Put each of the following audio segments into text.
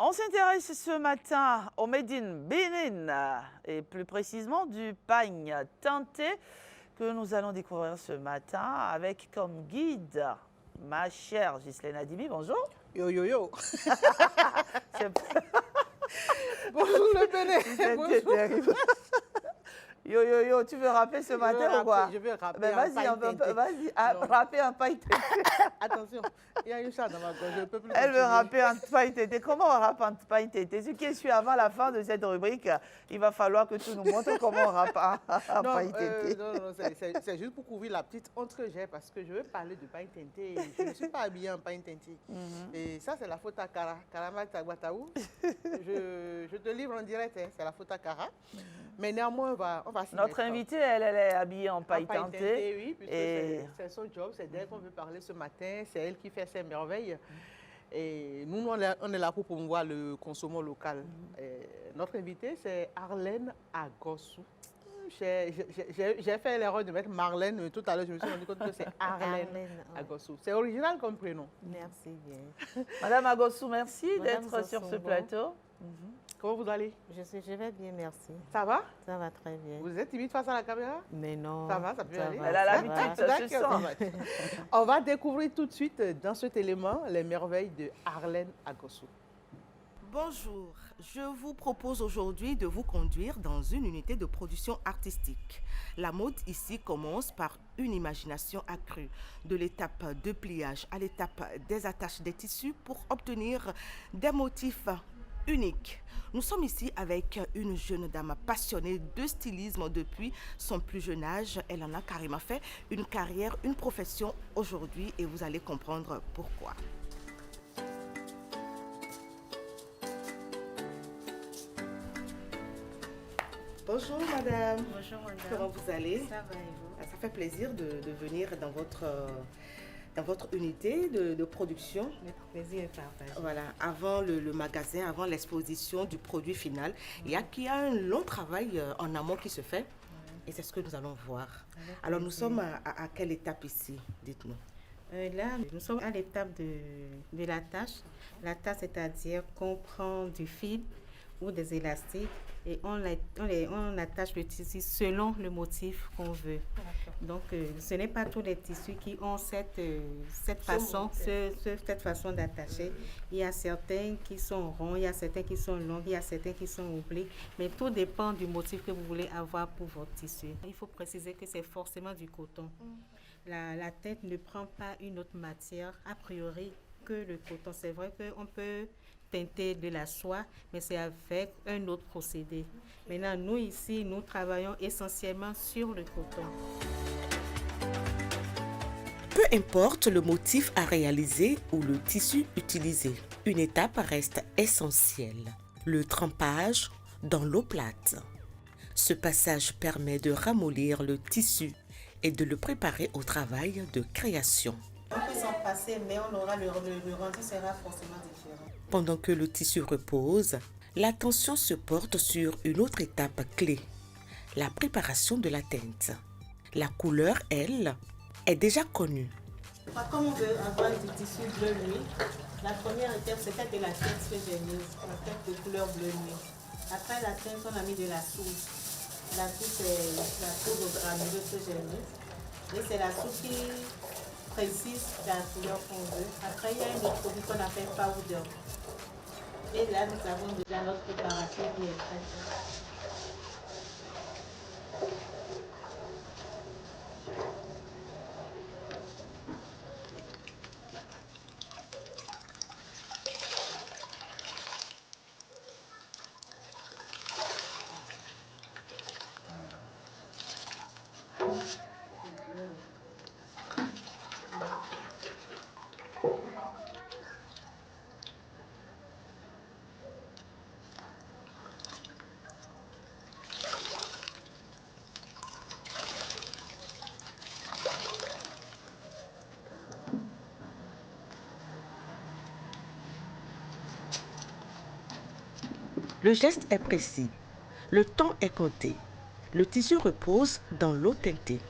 On s'intéresse ce matin au Made in Benin et plus précisément du pagne teinté que nous allons découvrir ce matin avec comme guide ma chère Ghislaine Adimi. Bonjour. Yo yo yo. C'est Bonjour le Bénin. Bonjour. terrible. Yo yo yo, tu veux rapper ce matin ou quoi? Je vais rapper Ben, un vas-y, pain teinté. vas-y, Non. rapper un pain teinté. Attention, il y a une chat dans ma gorge, je ne peux plus Elle veut continuer. rapper un pain teinté. Comment on rappe un pain teinté? Ce qui est sûr, avant la fin de cette rubrique, il va falloir que tu nous montres comment on rappe un Non, pain teinté. non, c'est juste pour couvrir la petite honte que j'ai parce que je veux parler de pain teinté. Je ne suis pas habillée en pain teinté. Et ça, c'est la faute à Kara. Karama Tagwataou. Je te livre en direct, hein, c'est la faute à Kara. Mais néanmoins, on va s'y Notre mettre. invitée, elle est habillée en pain En pain teinté. teinté, oui, puisque Et c'est son job, c'est d'elle qu'on veut parler ce matin, c'est elle qui fait ses merveilles. Et nous, on est là pour promouvoir le consommation local. Et notre invitée, c'est Arlène Agossou. J'ai fait l'erreur de mettre Marlène, mais tout à l'heure, je me suis rendu compte que c'est Arlène Agossou. C'est original comme prénom. Merci bien. Madame Agossou, merci Madame d'être sur ce Zossongo. plateau. Comment vous allez? Je vais bien, merci. Ça va? Ça va très bien. Vous êtes timide face à la caméra? Mais non. Ça va, ça peut aller. Elle a ça l'habitude, va. ça se sent. On va découvrir tout de suite dans cet élément les merveilles de Arlène Agossou. Bonjour, je vous propose aujourd'hui de vous conduire dans une unité de production artistique. La mode ici commence par une imagination accrue, de l'étape de pliage à l'étape des attaches des tissus pour obtenir des motifs uniques. Nous sommes ici avec une jeune dame passionnée de stylisme depuis son plus jeune âge. Elle en a carrément fait une carrière, une profession aujourd'hui et vous allez comprendre pourquoi. Bonjour madame. Bonjour, madame. Comment vous allez? Ça va et vous? Ça fait plaisir de venir dans votre unité de production. Le plaisir est partagé. Voilà, avant le magasin, avant l'exposition du produit final, il y a un long travail en amont qui se fait et c'est ce que nous allons voir. Avec Alors nous plaisir. sommes à quelle étape ici? Dites-nous. Là, nous sommes à l'étape de la tâche. La tâche, c'est-à-dire qu'on prend du fil ou des élastiques et on attache le tissu selon le motif qu'on veut. Donc, ce n'est pas tous les tissus qui ont cette façon d'attacher. Il y a certains qui sont ronds, il y a certains qui sont longs, il y a certains qui sont obliques, mais tout dépend du motif que vous voulez avoir pour votre tissu. Il faut préciser que c'est forcément du coton. La teinte ne prend pas une autre matière a priori que le coton. C'est vrai qu'on peut teinter de la soie, mais c'est avec un autre procédé. Maintenant, nous ici, nous travaillons essentiellement sur le coton. Peu importe le motif à réaliser ou le tissu utilisé, une étape reste essentielle, le trempage dans l'eau plate. Ce passage permet de ramollir le tissu et de le préparer au travail de création. On peut s'en passer, mais le rendu sera forcément différent. Pendant que le tissu repose, l'attention se porte sur une autre étape clé, la préparation de la teinte. La couleur, elle, est déjà connue. Comme on veut avoir du tissu bleu nuit, la première étape, c'était de la teinte que j'ai mise, la teinte de couleur bleu nuit. Après la teinte, on a mis de la soude. La soude, c'est la poudre granuleuse que j'ai mise. Et c'est la soude qui précise la couleur qu'on veut. Après, il y a un autre produit qu'on appelle powder. Et là, nous avons déjà notre préparation qui est prête. Le geste est précis, le temps est compté. Le tissu repose dans l'eau teintée,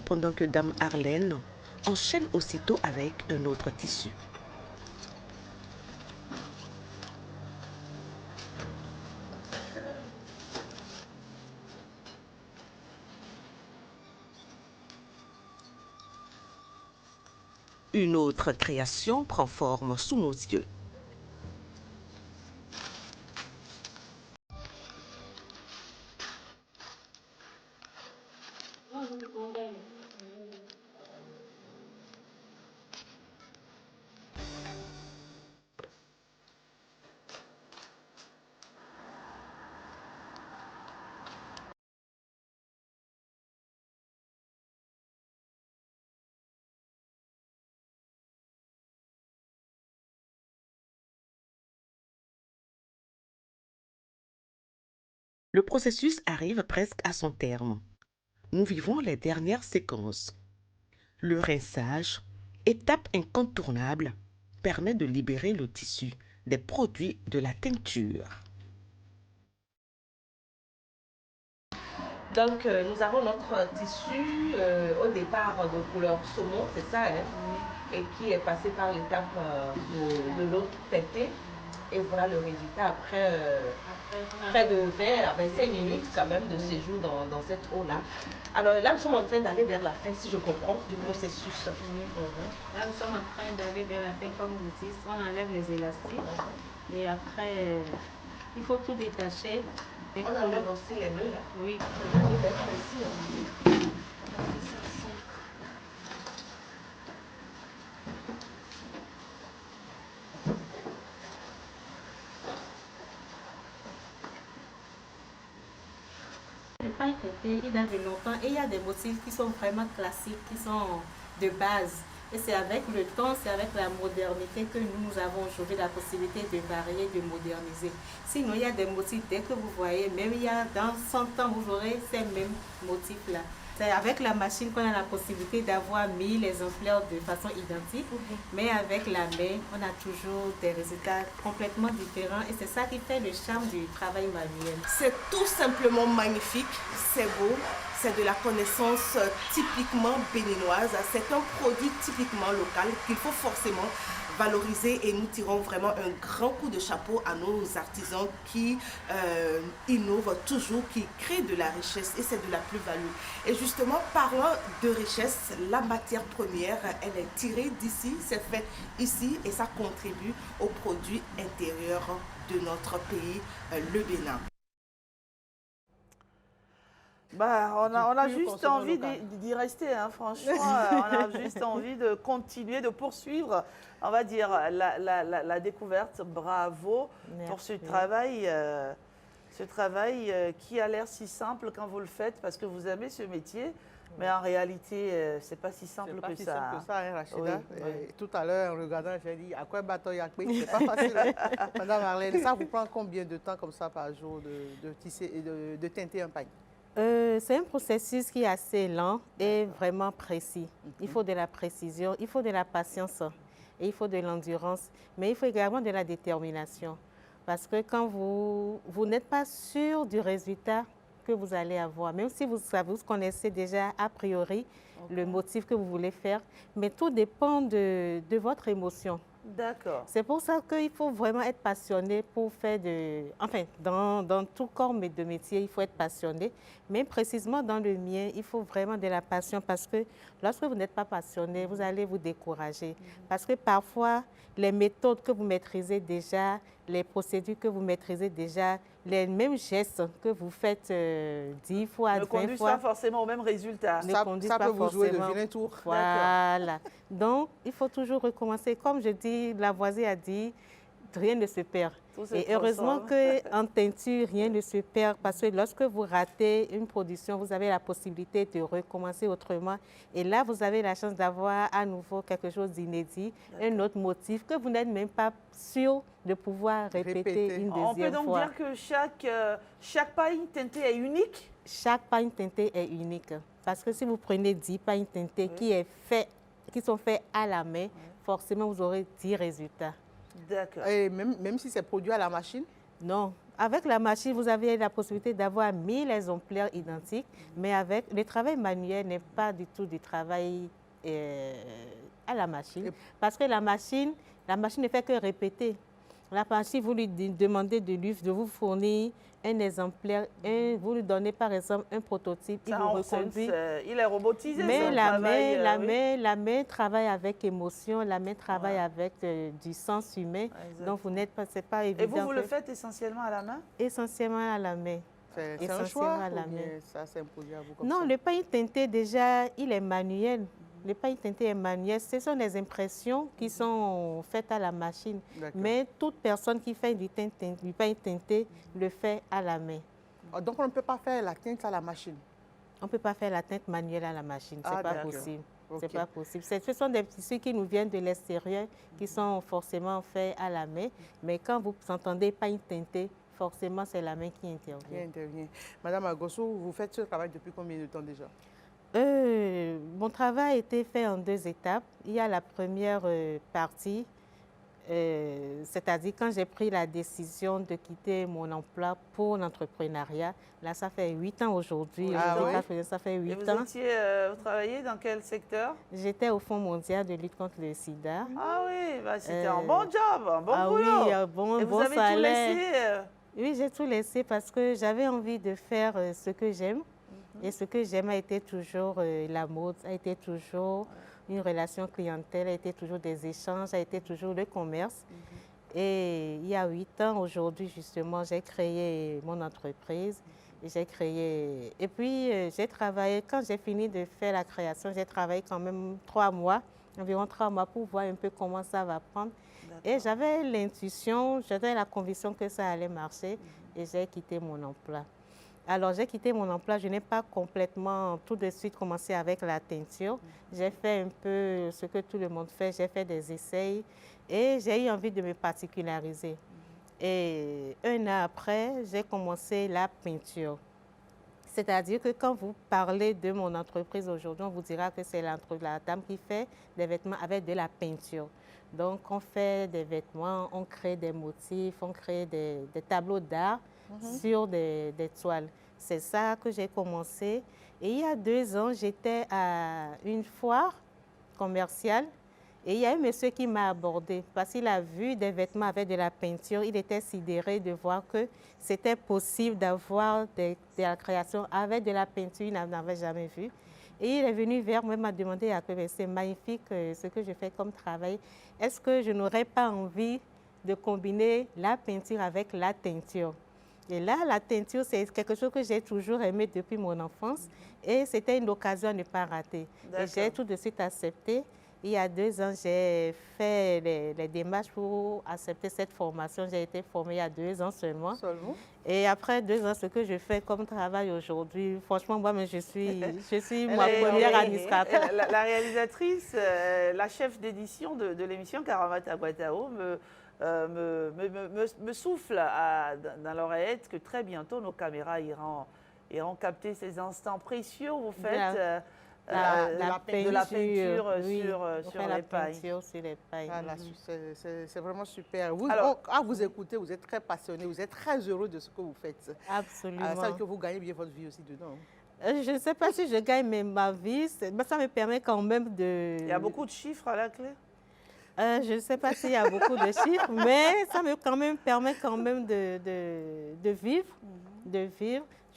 pendant que Dame Arlène enchaîne aussitôt avec un autre tissu. Une autre création prend forme sous nos yeux. Le processus arrive presque à son terme. Nous vivons les dernières séquences. Le rinçage, étape incontournable, permet de libérer le tissu des produits de la teinture. Donc, nous avons notre tissu au départ de couleur saumon, c'est ça, hein, et qui est passé par l'étape de l'eau teintée. Et voilà le résultat après près de 25 minutes quand même de séjour dans cette eau-là. Alors là, nous sommes en train d'aller vers la fin, si je comprends, du processus. Là, nous sommes en train d'aller vers la fin, comme vous dites, on enlève les élastiques. Et après, il faut tout détacher. On enlève aussi les nœuds là. Oui. Le pain traité, il date de longtemps et il y a des motifs qui sont vraiment classiques, qui sont de base. Et c'est avec le temps, c'est avec la modernité que nous avons aujourd'hui la possibilité de varier, de moderniser. Sinon, il y a des motifs, dès que vous voyez, même il y a dans 100 ans, vous aurez ces mêmes motifs-là. C'est avec la machine qu'on a la possibilité d'avoir mis les exemplaires de façon identique, mais avec la main, on a toujours des résultats complètement différents et c'est ça qui fait le charme du travail manuel. C'est tout simplement magnifique, c'est beau, c'est de la connaissance typiquement béninoise, c'est un produit typiquement local qu'il faut forcément valoriser et nous tirons vraiment un grand coup de chapeau à nos artisans qui innovent toujours, qui créent de la richesse et c'est de la plus-value. Et justement, parlant de richesse, la matière première, elle est tirée d'ici, c'est fait ici et ça contribue au produit intérieur de notre pays, le Bénin. Bah, on a plus juste consommer envie local. d'y rester, hein, franchement. On a juste envie de continuer, de poursuivre, on va dire, la découverte. Bravo pour ce travail qui a l'air si simple quand vous le faites parce que vous aimez ce métier. Mais en réalité, c'est pas si simple C'est pas que si ça. simple que ça, hein, Rachida. Oui, Et oui. tout à l'heure, en regardant, j'ai dit, à quoi bateau y a pris? C'est pas facile. Hein. Madame Arlène, ça vous prend combien de temps comme ça par jour de tisser et de teinter un pain? C'est un processus qui est assez lent et vraiment précis. Il faut de la précision, il faut de la patience et il faut de l'endurance, mais il faut également de la détermination. Parce que quand vous n'êtes pas sûr du résultat que vous allez avoir, même si vous connaissez déjà a priori le motif que vous voulez faire, mais tout dépend de votre émotion. D'accord. C'est pour ça qu'il faut vraiment être passionné pour faire Enfin, dans tout corps de métier, il faut être passionné. Mais précisément dans le mien, il faut vraiment de la passion parce que lorsque vous n'êtes pas passionné, vous allez vous décourager. Parce que parfois, les méthodes que vous maîtrisez déjà, les procédures que vous maîtrisez déjà, les mêmes gestes que vous faites 10 fois, Ne 20 conduisent fois, pas forcément au même résultat. ne Ça conduisent peut pas vous jouer de forcément. vilain tour. Voilà. Donc, il faut toujours recommencer. Comme je dis, Lavoisier a dit, rien ne se perd. Tout se Et heureusement transforme. qu'en teinture, rien ne se perd parce que lorsque vous ratez une production, vous avez la possibilité de recommencer autrement. Et là, vous avez la chance d'avoir à nouveau quelque chose d'inédit, un autre motif que vous n'êtes même pas sûr de pouvoir répéter une On peut deuxième donc fois. dire que chaque paille teintée est unique. Chaque pagne teintée est unique. Parce que si vous prenez 10 pagnes teintées qui sont faits à la main, forcément vous aurez 10 résultats. D'accord. Et même si c'est produit à la machine? Non. Avec la machine, vous avez la possibilité d'avoir 1000 exemplaires identiques, mais avec le travail manuel n'est pas du tout du travail à la machine. Parce que la machine ne fait que répéter. L'apprenti, vous lui demandez de vous fournir un exemplaire, vous lui donnez par exemple un prototype, il vous reconduit. Il est robotisé, Mais son la travail, la main travaille avec émotion, la main travaille avec du sens humain. Donc vous n'êtes pas, c'est pas évident. Et vous le faites essentiellement à la main? Essentiellement à la main. C'est un choix ou bien ça s'est imposé à vous comme ça? Non, le pain teinté déjà, il est manuel. Le pain teinté est manuel. Ce sont des impressions qui sont faites à la machine. Mais toute personne qui fait du pain teinté le fait à la main. Donc on ne peut pas faire la teinte à la machine? On ne peut pas faire la teinte manuelle à la machine. Ce n'est pas possible. Okay. C'est pas possible. Ce sont des tissus qui nous viennent de l'extérieur, qui sont forcément faits à la main. Mais quand vous entendez pain teinté, forcément, c'est la main qui intervient. Madame Agossou, vous faites ce travail depuis combien de temps déjà? Mon travail a été fait en 2 étapes. Il y a la première partie, c'est-à-dire quand j'ai pris la décision de quitter mon emploi pour l'entrepreneuriat. Là, ça fait 8 ans aujourd'hui. Ça fait 8 ans. Vous travaillez dans quel secteur? J'étais au Fonds mondial de lutte contre le sida. Ah oui, c'était un bon job, un bon boulot. Oui, un bon vous salaire. Tout laissé Oui, j'ai tout laissé parce que j'avais envie de faire ce que j'aime. Et ce que j'aime a été toujours la mode, a été toujours une relation clientèle, a été toujours des échanges, a été toujours le commerce. Et il y a 8 ans, aujourd'hui, justement, j'ai créé mon entreprise. Et puis, j'ai travaillé, quand j'ai fini de faire la création, j'ai travaillé quand même 3 mois, environ 3 mois pour voir un peu comment ça va prendre. Et j'avais l'intuition, j'avais la conviction que ça allait marcher et j'ai quitté mon emploi. Alors, j'ai quitté mon emploi, je n'ai pas complètement tout de suite commencé avec la teinture. J'ai fait un peu ce que tout le monde fait, j'ai fait des essais et j'ai eu envie de me particulariser. Et 1 an après, j'ai commencé la peinture. C'est-à-dire que quand vous parlez de mon entreprise aujourd'hui, on vous dira que c'est la dame qui fait des vêtements avec de la peinture. Donc, on fait des vêtements, on crée des motifs, on crée des tableaux d'art sur des toiles. C'est ça que j'ai commencé. Et il y a 2 ans, j'étais à une foire commerciale et il y a un monsieur qui m'a abordé parce qu'il a vu des vêtements avec de la peinture. Il était sidéré de voir que c'était possible d'avoir de la création avec de la peinture. Il n'en avait jamais vu. Et il est venu vers moi et m'a demandé, c'est magnifique ce que je fais comme travail. Est-ce que je n'aurais pas envie de combiner la peinture avec la teinture? Et là, la teinture, c'est quelque chose que j'ai toujours aimé depuis mon enfance et c'était une occasion à ne pas rater. Et j'ai tout de suite accepté. Il y a 2 ans, j'ai fait les démarches pour accepter cette formation. J'ai été formée il y a 2 ans seulement. Et après 2 ans, ce que je fais comme travail aujourd'hui, franchement, moi, je suis ma première administratrice. La réalisatrice, la chef d'édition de l'émission Karamata Guatao me souffle dans l'oreillette que très bientôt nos caméras iront capter ces instants précieux où vous faites de la peinture sur les pailles. C'est vraiment super. À vous écouter, vous êtes très passionné, vous êtes très heureux de ce que vous faites. Absolument. Ça veut dire que vous gagnez bien votre vie aussi dedans. Je ne sais pas si je gagne ma vie, mais ça me permet quand même de... Il y a beaucoup de chiffres à la clé? Je ne sais pas s'il y a beaucoup de chiffres, mais ça me permet quand même de vivre,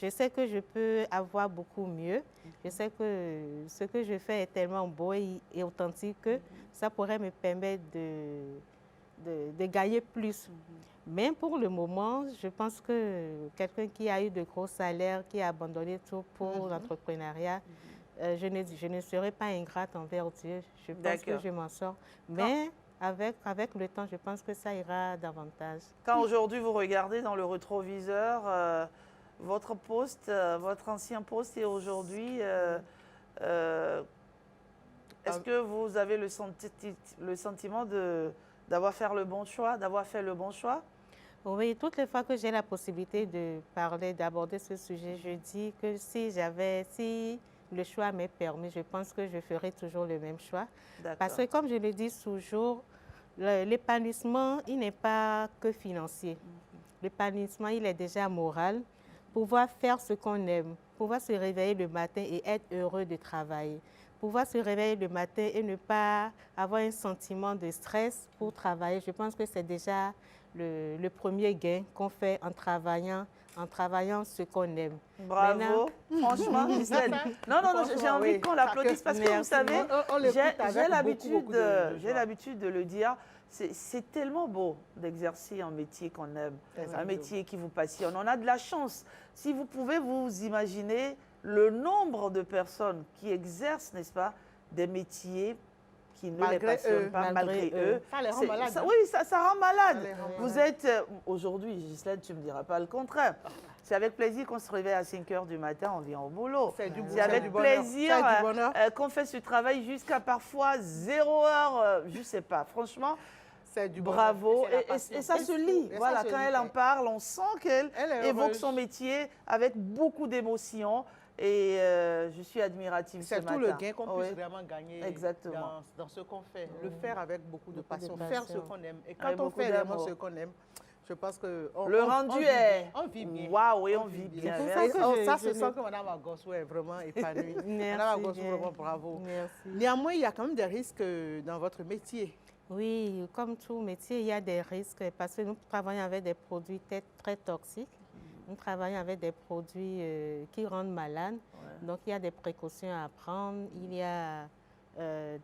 Je sais que je peux avoir beaucoup mieux. Je sais que ce que je fais est tellement beau et authentique que ça pourrait me permettre de gagner plus. Mais pour le moment, je pense que quelqu'un qui a eu de gros salaires, qui a abandonné tout pour l'entrepreneuriat, je ne serai pas ingrate envers Dieu. Je pense que je m'en sors. Mais avec le temps, je pense que ça ira davantage. Quand aujourd'hui vous regardez dans le rétroviseur, votre poste, votre ancien poste et aujourd'hui, est-ce que vous avez le sentiment d'avoir fait le bon choix, Oui, toutes les fois que j'ai la possibilité de parler, d'aborder ce sujet, je dis que si le choix m'est permis, je pense que je ferai toujours le même choix. Parce que comme je le dis toujours, l'épanouissement, il n'est pas que financier. L'épanouissement, il est déjà moral. Pouvoir faire ce qu'on aime, pouvoir se réveiller le matin et être heureux de travailler, pouvoir se réveiller le matin et ne pas avoir un sentiment de stress pour travailler, je pense que c'est déjà le premier gain qu'on fait en travaillant ce qu'on aime. Bravo, Maintenant- franchement, Ghislaine. Non, j'ai envie oui. qu'on l'applaudisse parce que vous Merci. savez, On l'écoute avec j'ai l'habitude beaucoup de j'ai joie. l'habitude de le dire. C'est tellement beau d'exercer un métier qu'on aime, un Exactement. métier qui vous passionne. On a de la chance. Si vous pouvez vous imaginer le nombre de personnes qui exercent, n'est-ce pas, des métiers qui ne les Malgré passionnent eux. pas, malgré Malgré eux. Ça les rend C'est- malades, hein. Oui, ça rend malade. Ça les rend Vous malades. êtes, aujourd'hui, Ghislaine, tu ne me diras pas le contraire. C'est avec plaisir qu'on se réveille à 5 h du matin, on vient au boulot. C'est du, C'est avec plaisir C'est du bonheur. qu'on fait ce travail jusqu'à parfois 0 heure, je ne sais pas. Franchement, C'est du bonheur. bravo. C'est la Et passion. ça se lit. Et ça Voilà, se quand lit, elle en ouais. parle, on sent qu'elle Elle est évoque heureuse. son métier avec beaucoup d'émotion. Et je suis admirative ce C'est matin. tout le gain qu'on Oui. puisse vraiment gagner Exactement. dans ce qu'on fait. Le faire avec beaucoup de Beaucoup de passion, faire ce passion. qu'on aime. Et Avec quand on beaucoup fait vraiment d'amour. ce qu'on aime, je pense que Le rendu est... On vit bien. Waouh, oui, on vit bien. C'est pour Merci. ça Et que ça je se sent me- que Mme Agossou est vraiment épanouie. Merci Mme Agossou, bien. vraiment bravo. Merci. Néanmoins, il y a quand même des risques dans votre métier. Oui, comme tout métier, il y a des risques parce que nous travaillons avec des produits très toxiques. Nous travaillons avec des produits qui rendent malades. Ouais. Donc, il y a des précautions à prendre. Il y a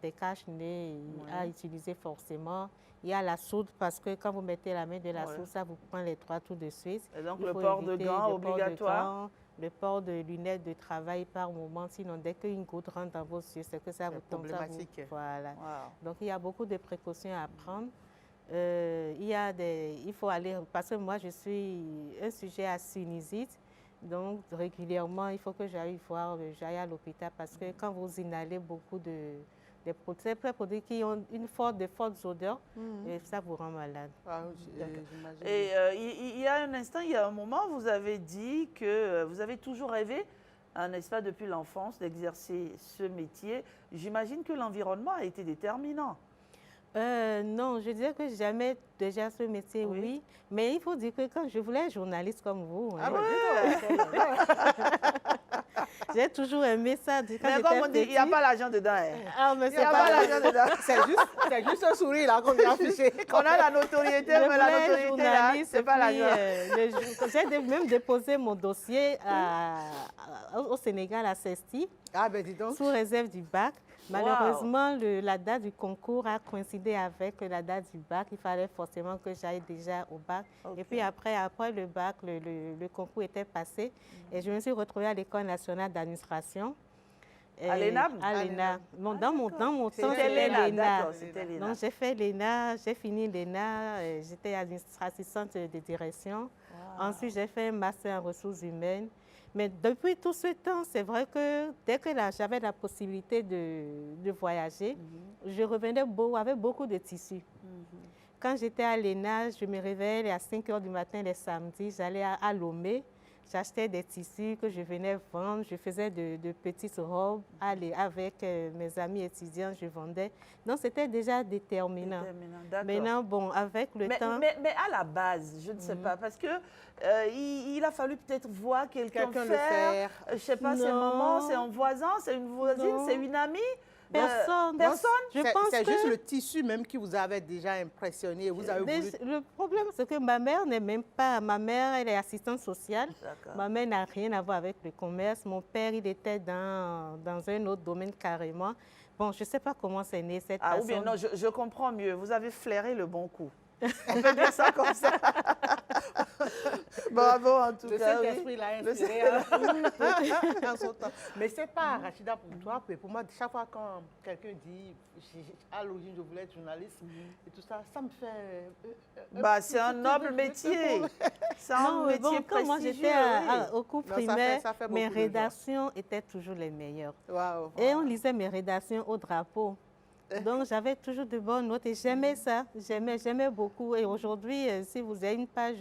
des cache-nez à utiliser forcément. Il y a la soude parce que quand vous mettez la main de la Ouais. soude, ça vous prend les doigts tout de suite. Et donc, Il le faut port de éviter gants le port de obligatoire. gants, le port de lunettes de travail par moment. Sinon, dès qu'une goutte rentre dans vos yeux, c'est que ça vous tombe. ça vous- problématique. Voilà. Wow. Donc, il y a beaucoup de précautions à prendre. Il faut aller, parce que moi, je suis un sujet à sinusite. Donc, régulièrement, il faut que j'aille j'aille à l'hôpital parce que quand vous inhalez beaucoup de produits qui ont de fortes odeurs, et ça vous rend malade. Ah, j'imagine. Et il y a un instant, il y a un moment, vous avez dit que vous avez toujours rêvé, n'est-ce pas, depuis l'enfance, d'exercer ce métier. J'imagine que l'environnement a été déterminant. Non, je dirais que jamais déjà ce métier, Oui. oui. Mais il faut dire que quand je voulais être journaliste comme vous, Ah, hein, ben, j'ai toujours aimé ça. Quand Mais j'étais comme on dit, il n'y a petite. pas l'argent dedans. Hein. Ah, mais Il c'est n'y a pas pas la- l'argent dedans. c'est juste un sourire là qu'on vient afficher. On a la notoriété, Je mais la voulais être notoriété, là, journaliste, c'est pas puis, l'argent. j'ai même déposé mon dossier au Sénégal, à Cesti, Ah ben dis donc. sous réserve du bac. Malheureusement, la date du concours a coïncidé avec la date du bac. Il fallait forcément que j'aille déjà au bac. Ok. Et puis après le bac, le concours était passé. Et je me suis retrouvée à l'École nationale d'administration. À l'ENAM? À l'ENA. Bon, dans mon temps, C'était c'était l'ENA, l'ENA. d'accord, c'était l'ENA. Donc, j'ai fait l'ENA, j'ai fini l'ENA, j'étais assistante de direction. Ensuite, j'ai fait un master en ressources humaines. Mais depuis tout ce temps, c'est vrai que dès que j'avais la possibilité de voyager, je revenais avec beaucoup de tissus. Quand j'étais à l'ENA, je me réveillais à 5 h du matin les samedis, j'allais à Lomé. J'achetais des tissus que je venais vendre. Je faisais de petites robes avec mes amis étudiants, je vendais. Donc, c'était déjà déterminant. D'accord. Maintenant, bon, avec le temps... Mais à la base, je ne sais pas, parce que il a fallu peut-être voir quelqu'un Quelqu'un le faire. faire. Je ne sais pas, c'est Non. maman, c'est un voisin, c'est une voisine, Non. c'est une amie. Personne. Personne. Je pense C'est que... juste le tissu même qui vous avait déjà impressionné. Vous avez voulu... Le problème, c'est que ma mère n'est même pas... Ma mère, elle est assistante sociale. D'accord. Ma mère n'a rien à voir avec le commerce. Mon père, il était dans un autre domaine carrément. Bon, je ne sais pas comment c'est né cette Ah, façon. ou bien non, je comprends mieux. Vous avez flairé le bon coup. On peut dire ça comme ça. Bravo en tout Le cas. Oui. Saint-Esprit l'a Le inspiré en son temps. Mais c'est pas, Rachida, pour toi, mais pour moi, chaque fois quand quelqu'un dit, à l'origine, je voulais être journaliste, et tout ça, ça me fait... Bah, c'est un noble métier. C'est un Non, mais métier bon, quand moi prestigieux. j'étais oui. au cours ça primaire, fait mes beaucoup de joie. rédactions étaient toujours les meilleures. Waouh. Et on lisait mes rédactions au drapeau. Donc, j'avais toujours de bonnes notes et j'aimais ça. J'aimais beaucoup. Et aujourd'hui, si vous avez une page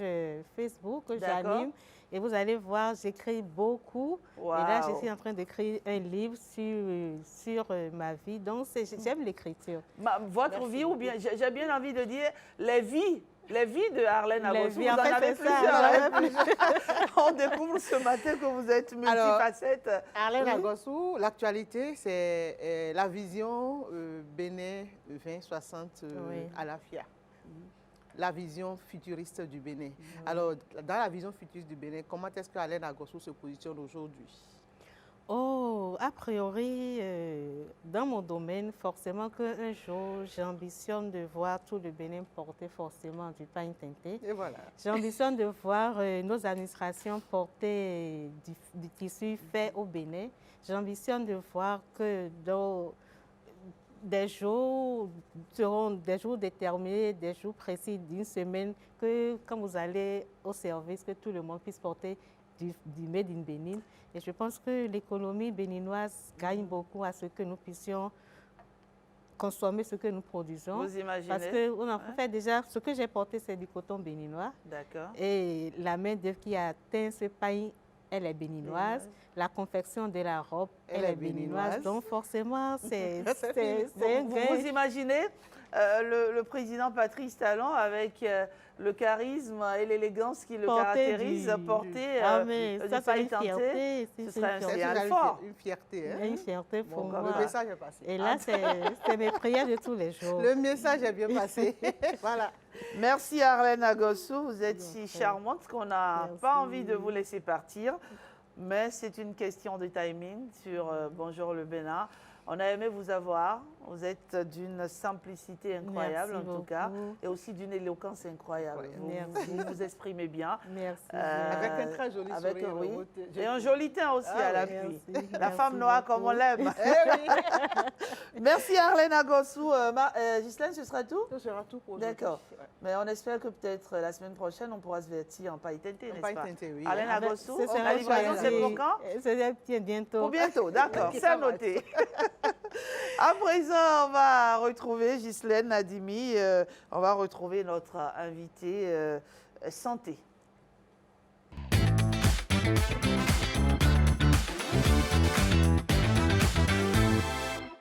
Facebook que D'accord. j'anime, et vous allez voir, j'écris beaucoup. Et là, je Waouh. suis en train d'écrire un livre sur ma vie. Donc, j'aime l'écriture. Votre Merci vie, ou bien, j'ai bien envie de dire, les vies Les vies de Arlène Les Agossou, vies, vous en en fait, avez c'est ça, plusieurs. On découvre ce matin que vous êtes multifacette. Arlène Oui. Agossou, l'actualité, c'est la vision Bénin 2060 Oui. à la FIA. La vision futuriste du Bénin. Alors, dans la vision futuriste du Bénin, comment est-ce que Arlène Agossou se positionne aujourd'hui? Oh, a priori, dans mon domaine, forcément qu'un jour, j'ambitionne de voir tout le Bénin porter forcément du pain teinté. Et voilà. J'ambitionne de voir nos administrations porter du tissu fait au Bénin. J'ambitionne de voir que des jours seront des jours déterminés, des jours précis d'une semaine, que quand vous allez au service, que tout le monde puisse porter du Made in Bénin. Et je pense que l'économie béninoise gagne beaucoup à ce que nous puissions consommer ce que nous produisons. Vous imaginez? Parce qu'on en fait déjà, ce que j'ai porté, c'est du coton béninois. D'accord. Et la main-d'œuvre qui a atteint ce pain, elle est béninoise. La confection de la robe, elle est béninoise. Donc forcément, c'est un gain. Vous imaginez le président Patrice Talon avec le charisme et l'élégance qui le caractérise, porter mais du ça, pain c'est une teinté. fierté. Ce serait un C'est signal fort. une fierté. Hein? Une fierté pour Bon, moi. Le message est passé. Et là, c'est mes prières de tous les jours. Le message est bien passé. Voilà. Merci Arlène Agossou, vous êtes si charmante qu'on n'a Merci. pas envie de vous laisser partir. Mais c'est une question de timing sur Bonjour le Bénin. On a aimé vous avoir. Vous êtes d'une simplicité incroyable Merci en tout cas. beaucoup. Et aussi d'une éloquence incroyable. Merci. Vous vous exprimez bien. Merci. Avec un très joli avec, sourire. oui. Je- Et un joli teint aussi Ah à oui, l'appui. merci. La Merci femme noire comme on beaucoup. l'aime. Eh oui. Merci Arlène Agossou. Ghislaine, ce sera tout? Ce sera tout pour aujourd'hui. D'accord. Ouais. Mais on espère que peut-être la semaine prochaine, on pourra se vêtir en paille teintée, Un n'est-ce paille pas? teintée, oui. Arlène Avec- Agossou, ce sera la livraison, choisi. c'est pour quand? C'est bientôt. Pour bientôt, d'accord, Ok, c'est ça va. noté. À présent, on va retrouver Ghislaine Nadimi, on va retrouver notre invité santé.